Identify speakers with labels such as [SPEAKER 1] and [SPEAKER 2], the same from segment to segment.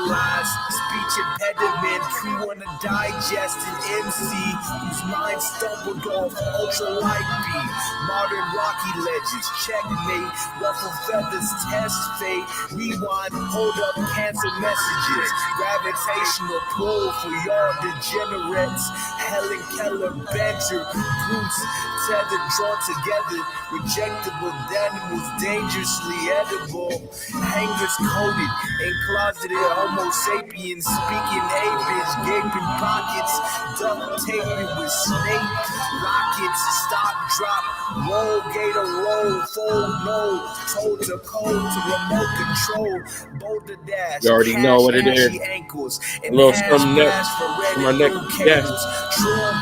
[SPEAKER 1] paralyzed, speech impediment. We wanna digest an MC whose mind stumbled off ultralight beam. Modern Rocky legends, checkmate. Ruffle feathers, test fate. Rewind, hold up, cancel messages. Gravitational pull for y'all degenerates. Helen Keller, Bencher, Boots, tethered, drawn together. Rejectable animals, dangerously edible. Hangers coated and closeted Homo sapiens. Speaking avish, gaping pockets. Duct taped with snake rockets. Stop, drop, roll, gator, roll, fold, no. Toe to code to remote control. Boulder dash,
[SPEAKER 2] You already know what it is.
[SPEAKER 1] ankles.
[SPEAKER 2] A little something next for my next guest.
[SPEAKER 1] Trum,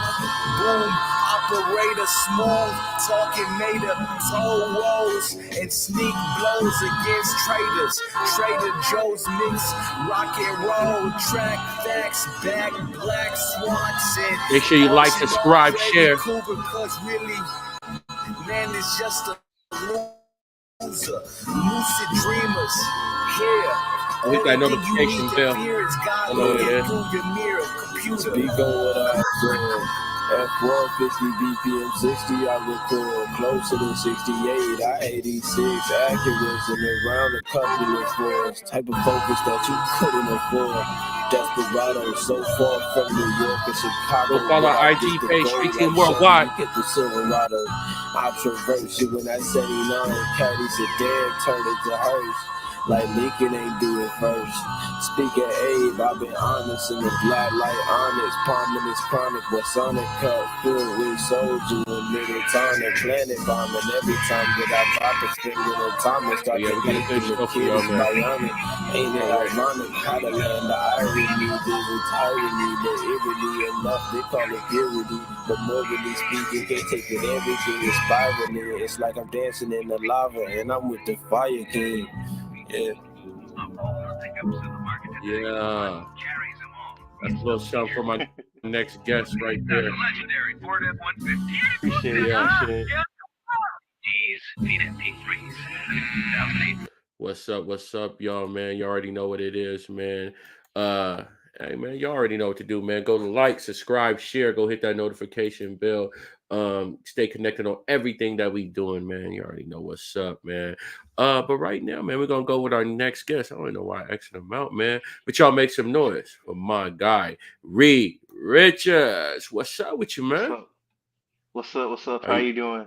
[SPEAKER 1] boom, operator, smooth, talking made up, toe rolls, and sneak blows against traders. Trader Joe's mix, rock and roll, track facts, back, black Swanson.
[SPEAKER 2] Make sure you like, subscribe, share.
[SPEAKER 1] Because really, man is just a loser. Lucid dreamers, here.
[SPEAKER 2] Hit that notification bell. I know what it is.
[SPEAKER 3] Speak on what I said. F150 BPM 60, I record closer than 68. I 86 accurates and around a couple of fours. Type of focus that you couldn't afford. Desperado, so far from New York and Chicago.
[SPEAKER 2] Go follow our IG page, Speaking Worldwide.
[SPEAKER 3] Get the Silverado. I traverse you when I 79. Caddy sedan turned into hers. Like Lincoln ain't do it first. Speaking Abe, I've been honest in the black light onyx. Palming is chronic, but Sonic cup filled with soldier and middle tonic. Planet bombing every time that I drop a finger in Thomas. Start to make the kid is bionic. Ain't it ironic how to land the irony? There's a tyranny, but eerily enough, they call it purity. But morally speaking, can't take it, everything is spiraling. It's like I'm dancing in the lava and I'm with the Fire King. Yeah.
[SPEAKER 2] Yeah. That's a little something for my next guest right there.
[SPEAKER 4] Appreciate it.
[SPEAKER 2] What's up, y'all, man? You already know what it is, man. Hey, man, you already know what to do, man. Go to like, subscribe, share, go hit that notification bell. Stay connected on everything that we doing, man. You already know what's up, man. But right now, man, we're gonna go with our next guest. I don't know why I exited him out, man. But y'all make some noise for my guy, Reed RiChords. What's up with you, man?
[SPEAKER 4] What's up? How you doing?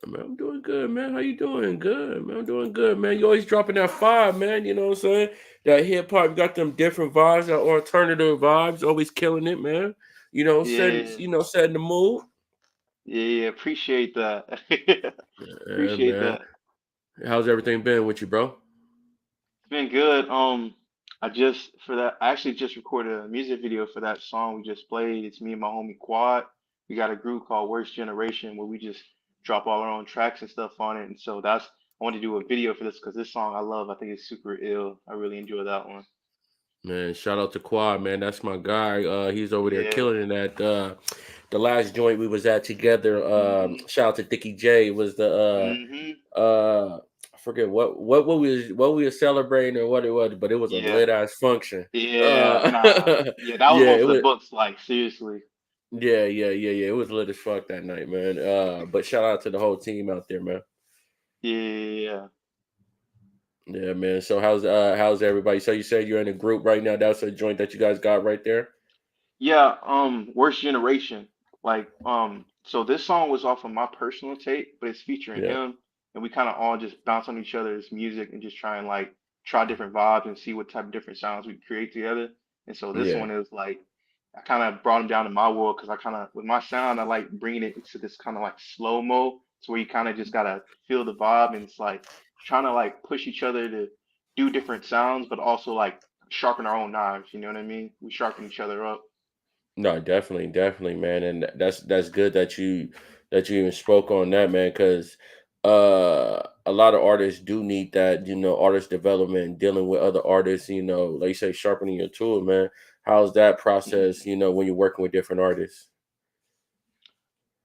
[SPEAKER 2] Man, I'm doing good, man. How you doing? Good, man. I'm doing good, man. You always dropping that 5, man. You know what I'm saying? That hip hop, you got them different vibes, that alternative vibes, always killing it, man. You know, setting the mood.
[SPEAKER 4] Yeah, appreciate that. Appreciate
[SPEAKER 2] Man.
[SPEAKER 4] that.
[SPEAKER 2] How's everything been with you, bro?
[SPEAKER 4] It's been good. I actually just recorded a music video for that song we just played. It's me and my homie Quad. We got a group called Worst Generation where we just drop all our own tracks and stuff on it. And so I want to do a video for this because this song I love. I think it's super ill. I really enjoy that one.
[SPEAKER 2] Man, shout out to Quad, man. That's my guy. He's over there killing it at the last joint we was at together. Shout out to Dickie J. It was the I forget what we were celebrating or what it was, but it was a lit ass function.
[SPEAKER 4] That was off the books, like seriously.
[SPEAKER 2] Yeah. It was lit as fuck that night, man. But shout out to the whole team out there, man.
[SPEAKER 4] Yeah.
[SPEAKER 2] Yeah, man. So how's everybody? So you said you're in a group right now. That's a joint that you guys got right there.
[SPEAKER 4] Yeah. Worst Generation. Like, so this song was off of my personal tape, but it's featuring him, and we kind of all just bounce on each other's music and just try and like try different vibes and see what type of different sounds we create together. And so this one is like, I kind of brought him down to my world because I kind of, with my sound, I like bringing it into this kind of like slow mo, to where you kind of just gotta feel the vibe, and it's like trying to like push each other to do different sounds, but also like sharpen our own knives. You know what I mean? We sharpen each other up.
[SPEAKER 2] No, definitely, man, and that's good that you even spoke on that, man, because a lot of artists do need that, artist development, dealing with other artists, like you say, sharpening your tool, man. How's that process, when you're working with different artists?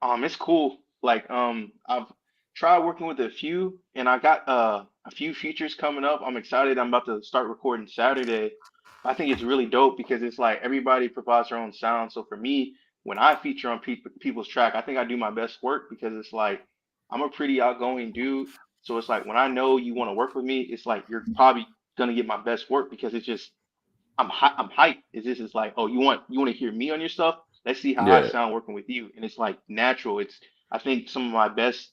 [SPEAKER 4] It's cool. Like, I've tried working with a few, and I got a few features coming up. I'm excited. I'm about to start recording Saturday. I think it's really dope because it's like everybody provides their own sound. So for me, when I feature on people's track, I think I do my best work because it's like I'm a pretty outgoing dude. So it's like when I know you want to work with me, it's like you're probably gonna get my best work because it's just I'm hyped. Is like, oh, you want to hear me on your stuff? Let's see how I
[SPEAKER 2] Yeah.
[SPEAKER 4] sound working with you. And it's like natural. It's I think some of my best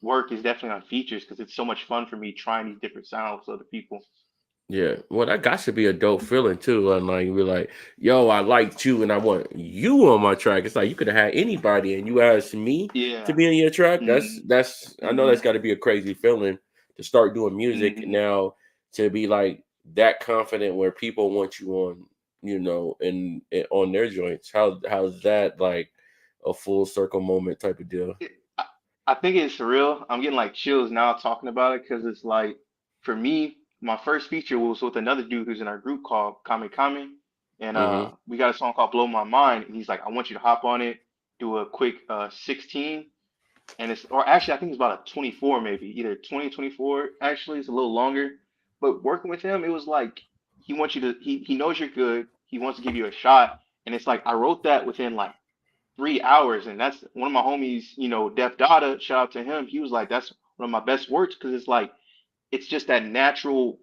[SPEAKER 4] work is definitely on features because it's so much fun for me trying these different sounds with other people.
[SPEAKER 2] Yeah, well, that got to be a dope feeling too. And like, you're like, yo, I liked you, and I want you on my track. It's like you could have had anybody, and you asked me to
[SPEAKER 4] Yeah.
[SPEAKER 2] be in your track.
[SPEAKER 4] Hmm.
[SPEAKER 2] That's. I know that's
[SPEAKER 4] Hmm.
[SPEAKER 2] got to be a crazy feeling to start doing music
[SPEAKER 4] Hmm.
[SPEAKER 2] now, to be like that confident where people want you on, and on their joints. How's that like a full circle moment type of deal?
[SPEAKER 4] I think it's surreal. I'm getting like chills now talking about it because it's like for me, my first feature was with another dude who's in our group called Kame Kame, and
[SPEAKER 2] Mm-hmm.
[SPEAKER 4] we got a song called "Blow My Mind," and he's like, "I want you to hop on it, do a quick 16." And it's or actually I think it's about a 24 maybe either 20 24 actually it's a little longer, but working with him it was like he wants you to he knows you're good, he wants to give you a shot, and it's like I wrote that within like 3 hours, and that's one of my homies, Def Dada, shout out to him, he was like that's one of my best works because it's like it's just that natural.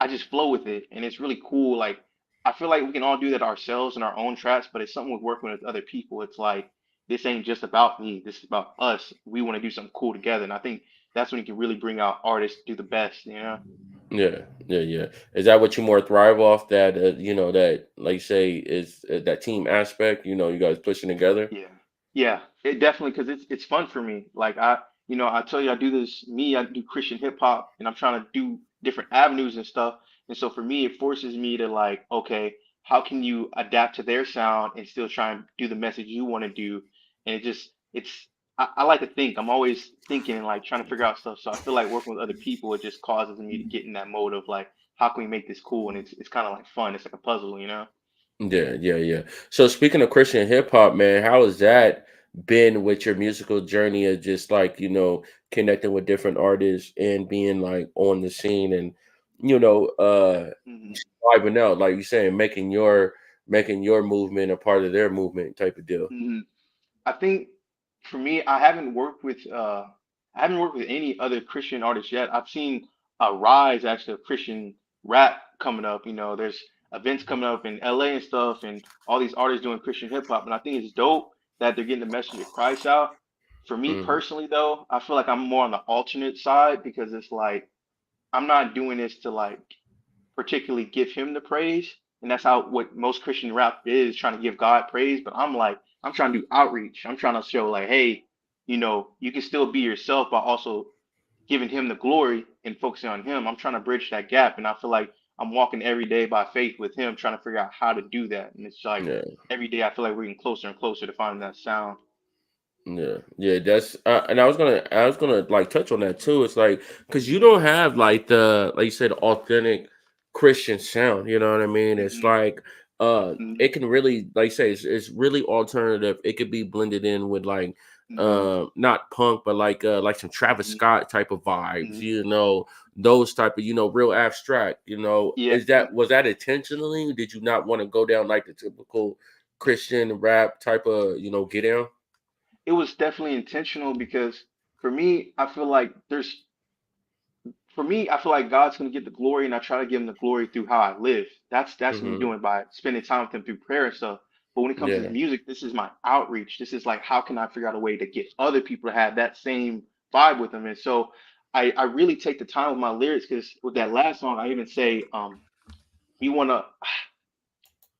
[SPEAKER 4] I just flow with it, and it's really cool. Like I feel like we can all do that ourselves in our own tracks, but it's something with working with other people. It's like this ain't just about me. This is about us. We want to do something cool together, and I think that's when you can really bring out artists to do the best. You know?
[SPEAKER 2] Yeah, yeah, yeah. Is that what you more thrive off? That that like you say is that team aspect. You guys pushing together.
[SPEAKER 4] Yeah, yeah, it definitely because it's fun for me. Like I tell you, I do this. Me, I do Christian hip hop, and I'm trying to do different avenues and stuff. And so for me, it forces me to like, okay, how can you adapt to their sound and still try and do the message you want to do? And I like to think. I'm always thinking and like trying to figure out stuff. So I feel like working with other people, it just causes me to get in that mode of like, how can we make this cool? And it's kind of like fun. It's like a puzzle, you know?
[SPEAKER 2] Yeah, yeah, yeah. So speaking of Christian hip hop, man, how has that been with your musical journey of just like, connecting with different artists and being like on the scene and you know, uh
[SPEAKER 4] Hmm.
[SPEAKER 2] vibing out, like you saying, making your movement a part of their movement type of deal.
[SPEAKER 4] Hmm. I think for me, I haven't worked with any other Christian artists yet. I've seen a rise actually of Christian rap coming up. There's events coming up in LA and stuff, and all these artists doing Christian hip hop. And I think it's dope that they're getting the message of Christ out. For me
[SPEAKER 2] Hmm.
[SPEAKER 4] personally, though, I feel like I'm more on the alternate side because it's like I'm not doing this to like particularly give him the praise. And that's how what most Christian rap is trying to give God praise. But I'm like, I'm trying to do outreach. I'm trying to show like, hey, you can still be yourself, but also giving him the glory and focusing on him. I'm trying to bridge that gap. And I feel like I'm walking every day by faith with him, trying to figure out how to do that. And it's like
[SPEAKER 2] Yeah.
[SPEAKER 4] every day I feel like we're getting closer and closer to finding that sound.
[SPEAKER 2] Yeah, yeah, that's and I was gonna like touch on that too. It's like because you don't have like the like you said authentic Christian sound. You know what I mean? It's
[SPEAKER 4] Hmm.
[SPEAKER 2] like
[SPEAKER 4] Hmm.
[SPEAKER 2] it can really like you say it's really alternative. It could be blended in with like
[SPEAKER 4] Hmm.
[SPEAKER 2] not punk but like some Travis
[SPEAKER 4] Hmm.
[SPEAKER 2] Scott type of vibes.
[SPEAKER 4] Hmm.
[SPEAKER 2] Those type of real abstract.
[SPEAKER 4] Yeah.
[SPEAKER 2] Is that was that intentionally? Did you not want to go down like the typical Christian rap type of get down?
[SPEAKER 4] It was definitely intentional because for me, I feel like God's gonna get the glory, and I try to give him the glory through how I live. That's me
[SPEAKER 2] Hmm.
[SPEAKER 4] doing by spending time with him through prayer and stuff. But when it comes to the
[SPEAKER 2] Yeah.
[SPEAKER 4] music, this is my outreach. This is like how can I figure out a way to get other people to have that same vibe with them. And so I really take the time with my lyrics because with that last song, I even say we wanna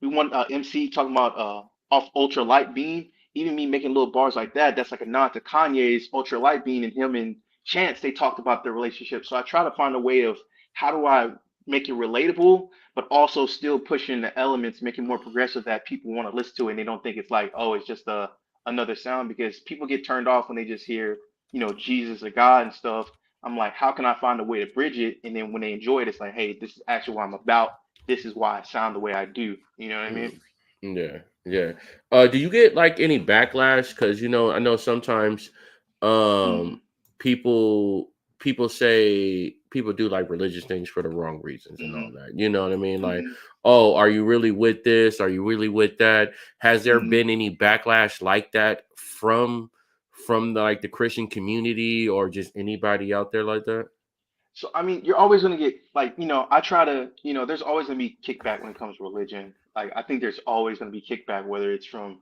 [SPEAKER 4] we want MC talking about off Ultra Light Beam. Even me making little bars like that, that's like a nod to Kanye's Ultra Light Beam and him and Chance. They talked about their relationship. So I try to find a way of how do I make it relatable, but also still pushing the elements, making more progressive that people want to listen to, and they don't think it's like, oh, it's just another sound because people get turned off when they just hear, Jesus or God and stuff. I'm like, how can I find a way to bridge it? And then when they enjoy it, it's like, hey, this is actually what I'm about. This is why I sound the way I do. You know what I mean?
[SPEAKER 2] Mm. Yeah, yeah. Do you get like any backlash? Because I know sometimes um
[SPEAKER 4] Hmm.
[SPEAKER 2] people people say people do like religious things for the wrong reasons and all
[SPEAKER 4] Hmm.
[SPEAKER 2] that. You know what I mean? Like
[SPEAKER 4] Hmm.
[SPEAKER 2] oh, are you really with this? Are you really with that? Has there
[SPEAKER 4] Mhm.
[SPEAKER 2] been any backlash like that from the, like the Christian community or just anybody out there like that?
[SPEAKER 4] So I mean, you're always gonna get like, I try to, there's always gonna be kickback when it comes to religion. Like I think there's always gonna be kickback, whether it's from,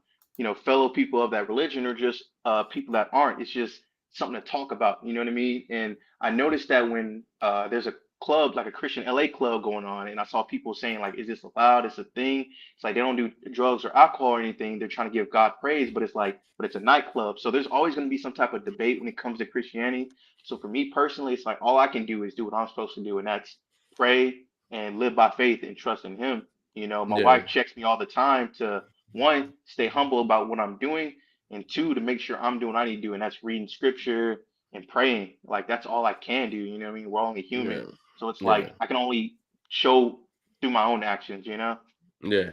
[SPEAKER 4] fellow people of that religion or just people that aren't. It's just something to talk about, you know what I mean? And I noticed that when there's a club, like a Christian LA club going on, and I saw people saying like, is this allowed? It's a thing. It's like they don't do drugs or alcohol or anything. They're trying to give God praise, but it's like, but it's a nightclub. So there's always gonna be some type of debate when it comes to Christianity. So for me personally, it's like all I can do is do what I'm supposed to do, and that's pray and live by faith and trust in Him. My
[SPEAKER 2] Yeah,
[SPEAKER 4] wife checks me all the time to, one, stay humble about what I'm doing, and two, to make sure I'm doing what I need to do, and that's reading scripture and praying. Like that's all I can do. You know what I mean? We're only human,
[SPEAKER 2] yeah,
[SPEAKER 4] so it's
[SPEAKER 2] yeah.
[SPEAKER 4] like I can only show through my own actions. You know?
[SPEAKER 2] Yeah.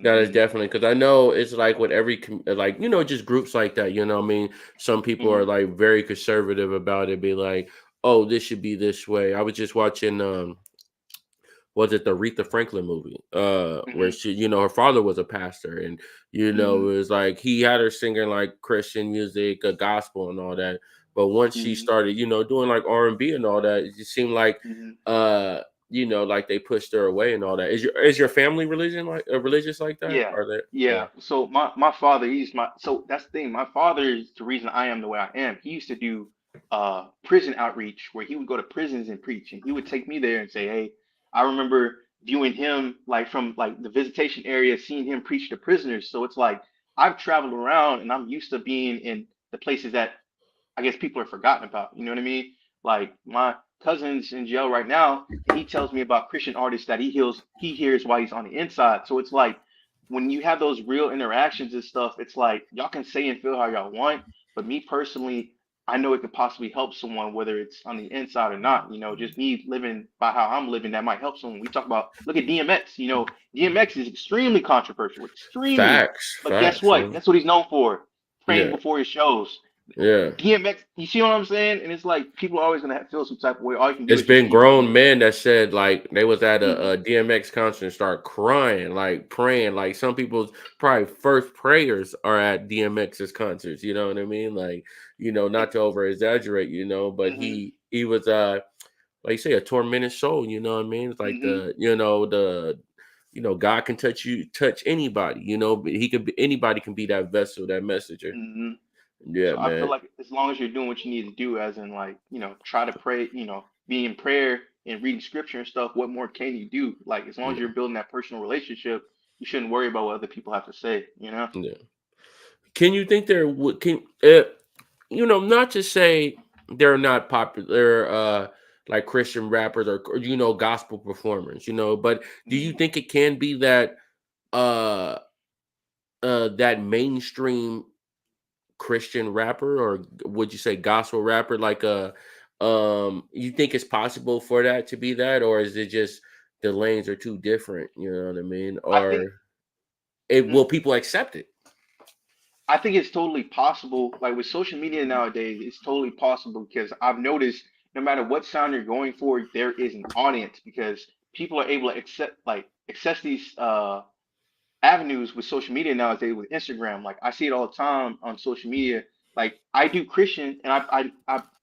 [SPEAKER 2] That is
[SPEAKER 4] Hmm.
[SPEAKER 2] definitely because I know it's like with every like just groups like that. I mean, some people are
[SPEAKER 4] Hmm.
[SPEAKER 2] like very conservative about it, be like, oh, this should be this way. I was just watching was it the Aretha Franklin movie? Where
[SPEAKER 4] Hmm.
[SPEAKER 2] she, her father was a pastor, and it
[SPEAKER 4] Hmm.
[SPEAKER 2] was like he had her singing like Christian music, gospel, and all that. But once she
[SPEAKER 4] Hmm.
[SPEAKER 2] started, doing like R&B and all that, it just seemed like,
[SPEAKER 4] Hmm.
[SPEAKER 2] uh, like they pushed her away and all that. Is your family religion like religious like that?
[SPEAKER 4] Yeah,
[SPEAKER 2] Are they? Yeah.
[SPEAKER 4] yeah. So my father, so that's the thing. My father is the reason I am the way I am. He used to do prison outreach where he would go to prisons and preach, and he would take me there and say, "Hey, I remember viewing him like from like the visitation area, seeing him preach to prisoners." So it's like I've traveled around and I'm used to being in the places that I guess people are forgotten about. You know what I mean? Like my cousin's in jail right now, and he tells me about Christian artists that he hears while he's on the inside. So it's like when you have those real interactions and stuff, it's like y'all can say and feel how y'all want, but me personally, I know it could possibly help someone, whether it's on the inside or not. Just me living by how I'm living, that might help someone. We talk about, look at DMX. DMX is extremely controversial, extremely. But guess
[SPEAKER 2] Facts,
[SPEAKER 4] what?
[SPEAKER 2] man.
[SPEAKER 4] Guess what he's known for? Praying
[SPEAKER 2] Yeah,
[SPEAKER 4] before his shows.
[SPEAKER 2] yeah.
[SPEAKER 4] DMX, you see what I'm saying? And it's like people are always gonna feel some type of way. All you can do
[SPEAKER 2] It's
[SPEAKER 4] is just
[SPEAKER 2] been
[SPEAKER 4] keep
[SPEAKER 2] grown
[SPEAKER 4] doing it.
[SPEAKER 2] men that said like they was at
[SPEAKER 4] Hmm.
[SPEAKER 2] a DMX concert and start crying, like praying. Like some people's probably first prayers are at DMX's concerts. You know what I mean? Like, not to over exaggerate, but
[SPEAKER 4] Hmm.
[SPEAKER 2] he was like you say, a tormented soul, you know what I mean? It's like
[SPEAKER 4] Hmm.
[SPEAKER 2] God can touch anybody, but he could be anybody can be that vessel, that messenger.
[SPEAKER 4] Hmm.
[SPEAKER 2] Yeah,
[SPEAKER 4] So I feel
[SPEAKER 2] man.
[SPEAKER 4] like as long as you're doing what you need to do, as in like, try to pray, be in prayer and reading scripture and stuff, what more can you do? Like as long as you're
[SPEAKER 2] Yeah,
[SPEAKER 4] building that personal relationship, you shouldn't worry about what other people have to say.
[SPEAKER 2] yeah. Can you think there would can not to say they're not popular like Christian rappers or gospel performers, but do you
[SPEAKER 4] Hmm.
[SPEAKER 2] think it can be that uh that mainstream Christian rapper, or would you say gospel rapper, like you think it's possible for that to be that, or is it just the lanes are too different, you know what I mean?
[SPEAKER 4] I think.
[SPEAKER 2] Or it
[SPEAKER 4] Mhm.
[SPEAKER 2] will people accept it?
[SPEAKER 4] I think it's totally possible. Like with social media nowadays, it's totally possible because I've noticed no matter what sound you're going for, there is an audience because people are able to accept like access these avenues with social media nowadays with Instagram. Like I see it all the time on social media. Like I do Christian, and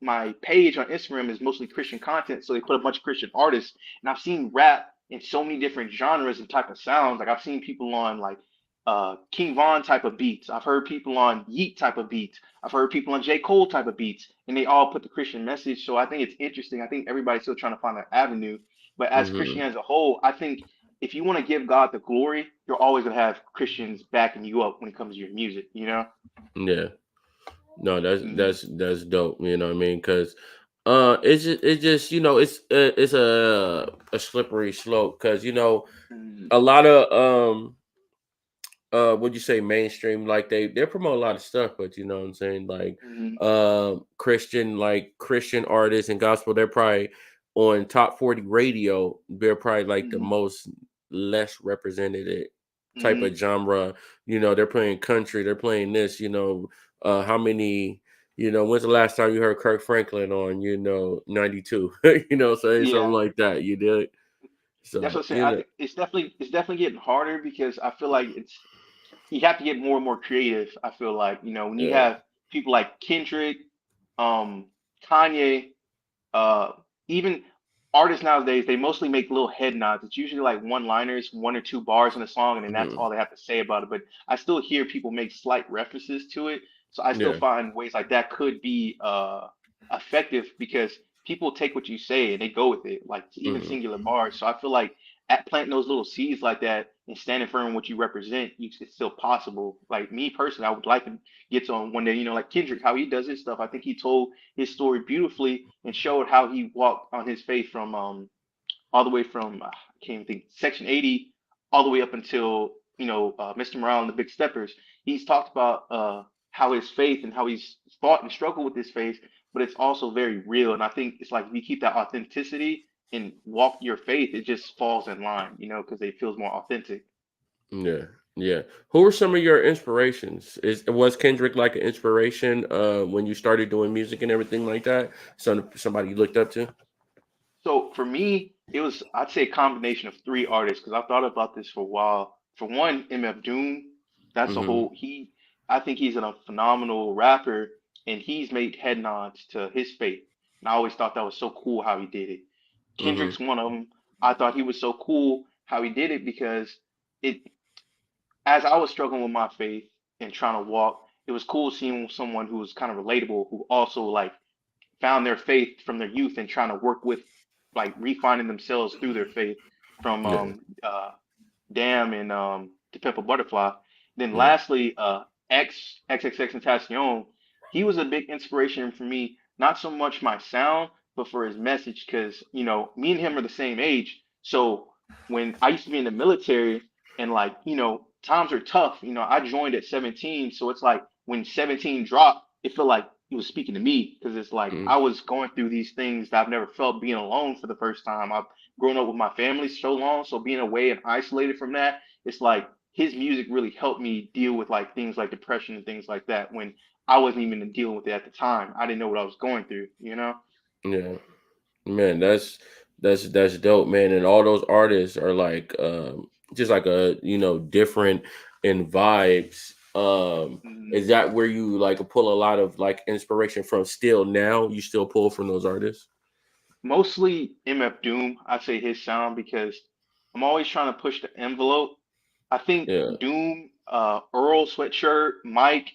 [SPEAKER 4] my page on Instagram is mostly Christian content. So they put a bunch of Christian artists, and I've seen rap in so many different genres and type of sounds. Like I've seen people on like King Von type of beats. I've heard people on Yeet type of beats. I've heard people on J Cole type of beats, and they all put the Christian message. So I think it's interesting. I think everybody's still trying to find an avenue. But as
[SPEAKER 2] Hmm.
[SPEAKER 4] Christian as a whole, I think if you want to give God the glory, you're always gonna have Christians backing you up when it comes to your music.
[SPEAKER 2] Yeah. No, that's
[SPEAKER 4] Hmm.
[SPEAKER 2] that's that's dope. You know what I mean? Because it's just it's a slippery slope. Because
[SPEAKER 4] Hmm.
[SPEAKER 2] a lot of would you say mainstream, like they promote a lot of stuff, but you know what I'm saying, like
[SPEAKER 4] Hmm.
[SPEAKER 2] Christian artists and gospel, they're probably on top 40 radio, they're probably like the
[SPEAKER 4] Hmm.
[SPEAKER 2] most less represented type
[SPEAKER 4] Hmm.
[SPEAKER 2] of genre. They're playing country, they're playing this, how many, when's the last time you heard Kirk Franklin on 92? Saying something
[SPEAKER 4] Yeah.
[SPEAKER 2] like that, you did.
[SPEAKER 4] That's
[SPEAKER 2] So
[SPEAKER 4] what I'm saying. I think it's definitely getting harder because I feel like it's you have to get more and more creative. I feel like when you
[SPEAKER 2] yeah.
[SPEAKER 4] have people like Kendrick, um, Kanye, uh, even artists nowadays, they mostly make little head nods. It's usually like one-liners, one or two bars in a song, and then that's
[SPEAKER 2] Mhm.
[SPEAKER 4] all they have to say about it. But I still hear people make slight references to it, so I still
[SPEAKER 2] Yeah.
[SPEAKER 4] find ways like that could be effective because people take what you say and they go with it, like even
[SPEAKER 2] Mhm.
[SPEAKER 4] singular bars. So I feel like at planting those little seeds like that and standing firm in what you represent, it's still possible. Like me personally, I would like to get to on one day, like Kendrick, how he does his stuff. I think he told his story beautifully and showed how he walked on his faith from all the way from I can't even think Section 80 all the way up until Mr. Morale and the Big Steppers. He's talked about how his faith and how he's fought and struggled with his faith, but it's also very real. And I think it's like if you keep that authenticity and walk your faith, it just falls in line, because it feels more authentic.
[SPEAKER 2] Yeah. Yeah. Who were some of your inspirations? Was Kendrick like an inspiration when you started doing music and everything like that? Somebody you looked up to?
[SPEAKER 4] So for me, it was I'd say a combination of three artists because I've thought about this for a while. For one, MF Doom, that's a
[SPEAKER 2] Mm-hmm.
[SPEAKER 4] whole he. I think he's a phenomenal rapper, and he's made head nods to his faith. And I always thought that was so cool how he did it.
[SPEAKER 2] Mm-hmm.
[SPEAKER 4] Kendrick's one of them. I thought he was so cool how he did it because it, as I was struggling with my faith and trying to walk, it was cool seeing someone who was kind of relatable, who also like found their faith from their youth and trying to work with like refining themselves through their faith from
[SPEAKER 2] Yeah.
[SPEAKER 4] Damn and To Pimp a Butterfly. Then
[SPEAKER 2] Yeah.
[SPEAKER 4] lastly, XXX he was a big inspiration for me, not so much my sound, but for his message, because me and him are the same age. So when I used to be in the military and like, times are tough, I joined at 17. So it's like when 17 dropped, it felt like he was speaking to me because it's like
[SPEAKER 2] Mm-hmm.
[SPEAKER 4] I was going through these things that I've never felt being alone for the first time. I've grown up with my family so long, so being away and isolated from that, it's like his music really helped me deal with like things like depression and things like that when I wasn't even dealing with it at the time. I didn't know what I was going through.
[SPEAKER 2] Yeah. Man, that's dope, man. And all those artists are like just like a different in vibes.
[SPEAKER 4] Mhm.
[SPEAKER 2] Is that where you like pull a lot of like inspiration from still now? You still pull from those artists?
[SPEAKER 4] Mostly MF Doom, I'd say his sound because I'm always trying to push the envelope. I think
[SPEAKER 2] Yeah.
[SPEAKER 4] Doom, Earl Sweatshirt, Mike,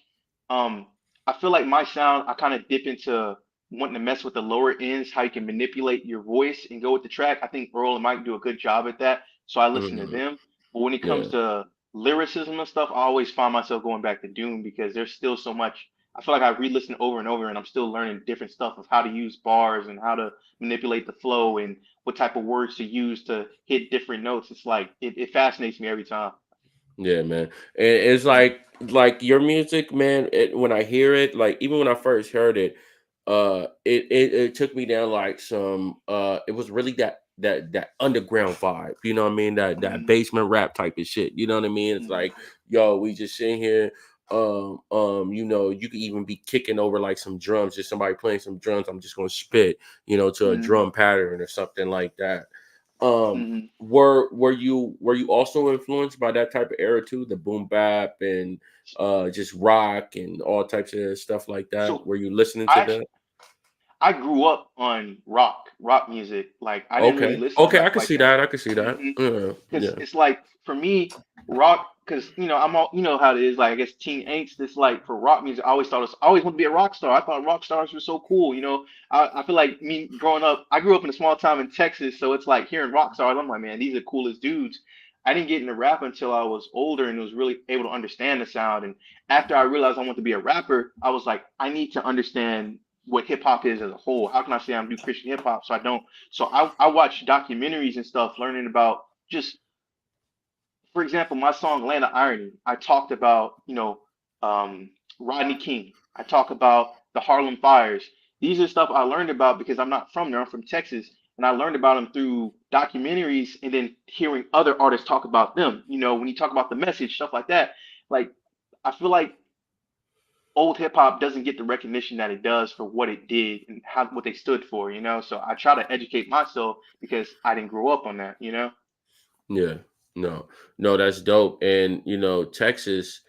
[SPEAKER 4] um, I feel like my sound, I kind of dip into wanting to mess with the lower ends, how you can manipulate your voice and go with the track. I think Earl and Mike do a good job at that. So I listen to
[SPEAKER 2] Mhm.
[SPEAKER 4] them. But when it comes
[SPEAKER 2] Yeah.
[SPEAKER 4] to lyricism and stuff, I always find myself going back to Doom because there's still so much. I feel like I re-listen over and over, and I'm still learning different stuff of how to use bars and how to manipulate the flow and what type of words to use to hit different notes. It's like it fascinates me every time.
[SPEAKER 2] Yeah, man. And it's like your music, man. When I hear it, like even when I first heard it, it took me down like some. It was really that underground vibe. You know what I mean? That
[SPEAKER 4] Mhm,
[SPEAKER 2] basement rap type of shit. You know what I mean? It's
[SPEAKER 4] mhm,
[SPEAKER 2] like, yo, we just sitting here. You could even be kicking over like some drums. Just somebody playing some drums. I'm just gonna spit, to a
[SPEAKER 4] mhm,
[SPEAKER 2] drum pattern or something like that. Um,
[SPEAKER 4] mhm.
[SPEAKER 2] were you also influenced by that type of era too, the boom bap and just rock and all types of stuff like that?
[SPEAKER 4] So
[SPEAKER 2] Were you listening
[SPEAKER 4] I
[SPEAKER 2] to
[SPEAKER 4] actually
[SPEAKER 2] that?
[SPEAKER 4] I grew up on rock music. Like I didn't really
[SPEAKER 2] Okay,
[SPEAKER 4] listen to
[SPEAKER 2] okay, I
[SPEAKER 4] rap
[SPEAKER 2] can
[SPEAKER 4] like
[SPEAKER 2] see
[SPEAKER 4] that.
[SPEAKER 2] that. I can see that.
[SPEAKER 4] Mhm.
[SPEAKER 2] Yeah,
[SPEAKER 4] Because
[SPEAKER 2] yeah.
[SPEAKER 4] it's like for me, rock. Because I'm all how it is. Like I guess teen angst. It's like for rock music. I always wanted to be a rock star. I thought rock stars were so cool. I feel like me growing up. I grew up in a small town in Texas, so it's like hearing rock stars. I'm like, man, these are the coolest dudes. I didn't get into rap until I was older and was really able to understand the sound. And after I realized I wanted to be a rapper, I was like, I need to understand what hip hop is as a whole. How can I say I'm do Christian hip hop so I don't? So I watch documentaries and stuff, learning about just for example, my song Land of Irony, I talked about, um, Rodney King. I talk about the Harlem Fires. These are stuff I learned about because I'm not from there. I'm from Texas. And I learned about them through documentaries and then hearing other artists talk about them. When you talk about the message, stuff like that. Like, I feel like old hip hop doesn't get the recognition that it does for what it did and what they stood for. So I try to educate myself because I didn't grow up on that.
[SPEAKER 2] Yeah. No. No, that's dope. And Texas.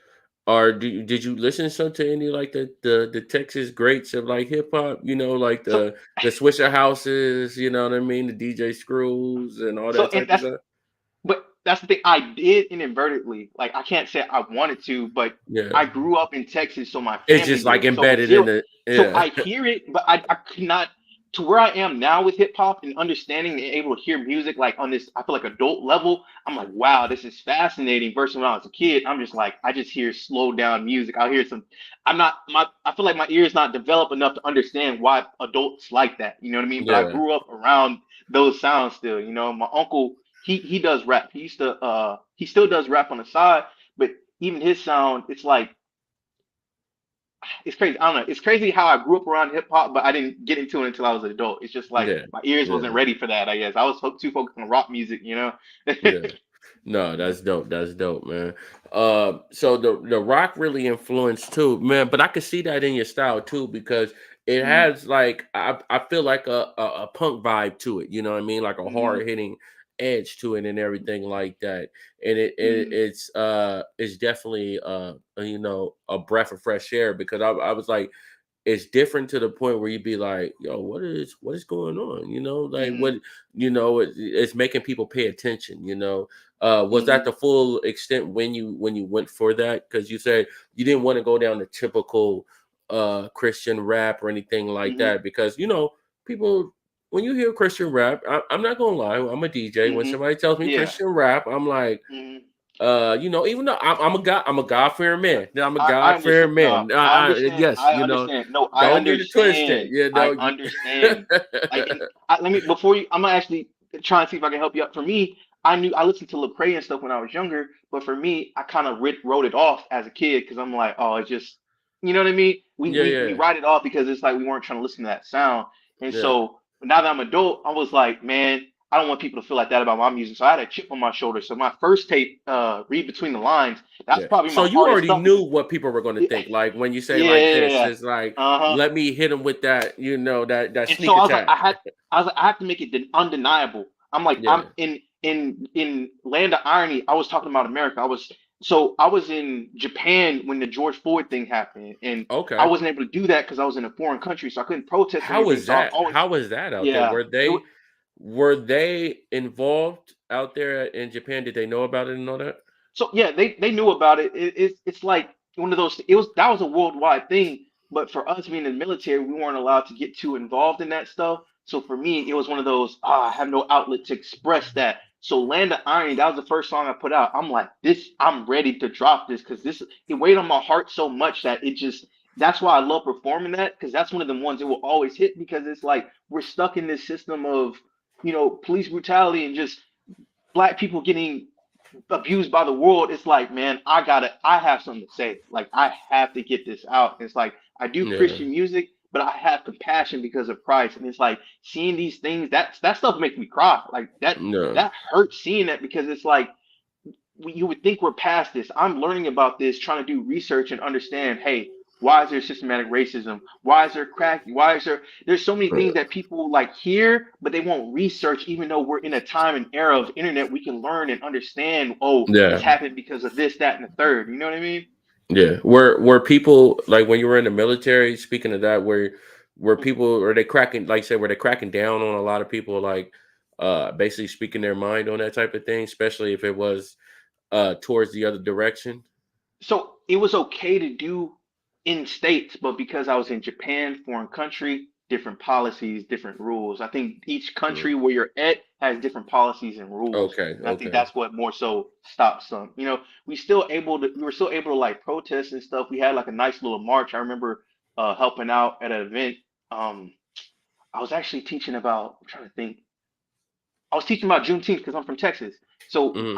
[SPEAKER 2] Did you listen some to any like the Texas greats of like hip hop? Like
[SPEAKER 4] So
[SPEAKER 2] the Swisher Houses. You know what I mean? The DJ Screws and all
[SPEAKER 4] so
[SPEAKER 2] that
[SPEAKER 4] and
[SPEAKER 2] type of
[SPEAKER 4] that's
[SPEAKER 2] stuff.
[SPEAKER 4] but that's the thing. I did inadvertently. Like I can't say I wanted to, but
[SPEAKER 2] Yeah.
[SPEAKER 4] I grew up in Texas, so my
[SPEAKER 2] It's
[SPEAKER 4] family
[SPEAKER 2] just like
[SPEAKER 4] did. So
[SPEAKER 2] embedded in
[SPEAKER 4] zero.
[SPEAKER 2] the
[SPEAKER 4] So
[SPEAKER 2] yeah
[SPEAKER 4] I hear it, but I could not to where I am now with hip hop and understanding and able to hear music like on this. I feel like adult level. I'm like, wow, this is fascinating. Versus when I was a kid, I'm just like, I just hear slowed down music. I'll hear some. I'm not my. I feel like my ear is not developed enough to understand why adults like that. You know what I mean? But I
[SPEAKER 2] yeah
[SPEAKER 4] grew up around those sounds still. My uncle he does rap. He used to he still does rap on the side, but even his sound, it's like it's crazy. I don't know. It's crazy how I grew up around hip hop, but I didn't get into it until I was an adult. It's just like
[SPEAKER 2] yeah
[SPEAKER 4] my ears wasn't
[SPEAKER 2] yeah
[SPEAKER 4] ready for that. I guess I was too focused on rock music.
[SPEAKER 2] yeah. No, that's dope. That's dope, man. So the rock really influenced too, man. But I could see that in your style too because it
[SPEAKER 4] Mhm,
[SPEAKER 2] has like I feel like a punk vibe to it. You know what I mean? Like a
[SPEAKER 4] mhm,
[SPEAKER 2] hard hitting edge to it and everything like that. And
[SPEAKER 4] mhm,
[SPEAKER 2] it's definitely a breath of fresh air because I was like it's different to the point where you'd be like, yo, what is going on? Like
[SPEAKER 4] mhm,
[SPEAKER 2] it's making people pay attention, was that
[SPEAKER 4] mhm,
[SPEAKER 2] the full extent when you went for that? Because you said you didn't want to go down the typical Christian rap or anything like
[SPEAKER 4] mhm,
[SPEAKER 2] that, because people when you hear Christian rap, I'm not gonna lie, I'm a DJ. When
[SPEAKER 4] mhm.
[SPEAKER 2] somebody tells me
[SPEAKER 4] Yeah.
[SPEAKER 2] Christian rap, I'm like,
[SPEAKER 4] Mhm.
[SPEAKER 2] even though I'm a God fearing man. I'm a
[SPEAKER 4] I
[SPEAKER 2] God
[SPEAKER 4] understand.
[SPEAKER 2] fearing
[SPEAKER 4] No,
[SPEAKER 2] man.
[SPEAKER 4] I understand.
[SPEAKER 2] Yes,
[SPEAKER 4] I understand. No, I
[SPEAKER 2] don't get it twisted.
[SPEAKER 4] understand. I understand. Like, and let me before you. I'm gonna actually try and see if I can help you out. For me, I listened to Lecrae and stuff when I was younger, but for me, I kind of wrote it off as a kid because I'm like, oh, it's just, you know what I mean? We
[SPEAKER 2] Yeah,
[SPEAKER 4] we we
[SPEAKER 2] yeah,
[SPEAKER 4] write it off because it's like we weren't trying to listen to that sound, and
[SPEAKER 2] yeah.
[SPEAKER 4] so now that I'm adult, I was like, man, I don't want people to feel like that about my music. So I had a chip on my shoulder. So my first tape, Read Between the Lines, that's
[SPEAKER 2] Yeah.
[SPEAKER 4] probably
[SPEAKER 2] So
[SPEAKER 4] my
[SPEAKER 2] you
[SPEAKER 4] hardest
[SPEAKER 2] already
[SPEAKER 4] stuff
[SPEAKER 2] knew
[SPEAKER 4] because
[SPEAKER 2] what people were going to
[SPEAKER 4] yeah,
[SPEAKER 2] think. Like when you say
[SPEAKER 4] yeah,
[SPEAKER 2] like
[SPEAKER 4] yeah,
[SPEAKER 2] this,
[SPEAKER 4] yeah.
[SPEAKER 2] it's like
[SPEAKER 4] Uh-huh.
[SPEAKER 2] let me hit them with that, that
[SPEAKER 4] And so
[SPEAKER 2] sneak attack.
[SPEAKER 4] I was like, I have to make it undeniable. I'm like, I'm
[SPEAKER 2] Yeah.
[SPEAKER 4] in Land of Irony. I was talking about America. I was in Japan when the George Floyd thing happened, and I
[SPEAKER 2] Okay.
[SPEAKER 4] wasn't able to do that because I was in a foreign country, so I couldn't protest or
[SPEAKER 2] How
[SPEAKER 4] anything.
[SPEAKER 2] was
[SPEAKER 4] So I was
[SPEAKER 2] that?
[SPEAKER 4] always,
[SPEAKER 2] How was that out there?
[SPEAKER 4] yeah.
[SPEAKER 2] Were they involved out there in Japan? Did they know about it and all that?
[SPEAKER 4] So yeah, they knew about it. It's like one of those. That was a worldwide thing, but for us being in the military, we weren't allowed to get too involved in that stuff. So for me, it was one of those. I have no outlet to express that. So Land of Iron, that was the first song I put out. I'm like, this. I'm ready to drop this because this it weighed on my heart so much that it just. That's why I love performing that because that's one of the ones that will always hit because it's like we're stuck in this system of police brutality and just black people getting abused by the world. It's like, man, I have something to say. Like, I have to get this out. It's like, I do
[SPEAKER 2] Yeah.
[SPEAKER 4] Christian music, but I have compassion because of Christ. And it's like seeing these things, that stuff makes me cry. Like
[SPEAKER 2] No.
[SPEAKER 4] that hurts seeing that because it's like, you would think we're past this. I'm learning about this, trying to do research and understand, hey, why is there systematic racism? Why is there crack? Why is there's so many things that people like hear, but they won't research, even though we're in a time and era of internet, we can learn and understand, oh, this
[SPEAKER 2] Yeah.
[SPEAKER 4] happened because of this, that, and the third. You know what I mean?
[SPEAKER 2] Yeah. Were people like when you were in the military, speaking of that, were people are they cracking like I said, were they cracking down on a lot of people like basically speaking their mind on that type of thing, especially if it was towards the other direction?
[SPEAKER 4] So it was okay to do in states, but because I was in Japan, foreign country, different policies, different rules. I think each
[SPEAKER 2] Mm.
[SPEAKER 4] country where you're at has different policies and rules.
[SPEAKER 2] Okay,
[SPEAKER 4] And I think
[SPEAKER 2] okay.
[SPEAKER 4] that's what more so stops some. We were still able to like protest and stuff. We had like a nice little march. I remember helping out at an event. Um, I was actually teaching about, I'm trying to think. I was teaching about Juneteenth because I'm from Texas. So
[SPEAKER 2] Hmm.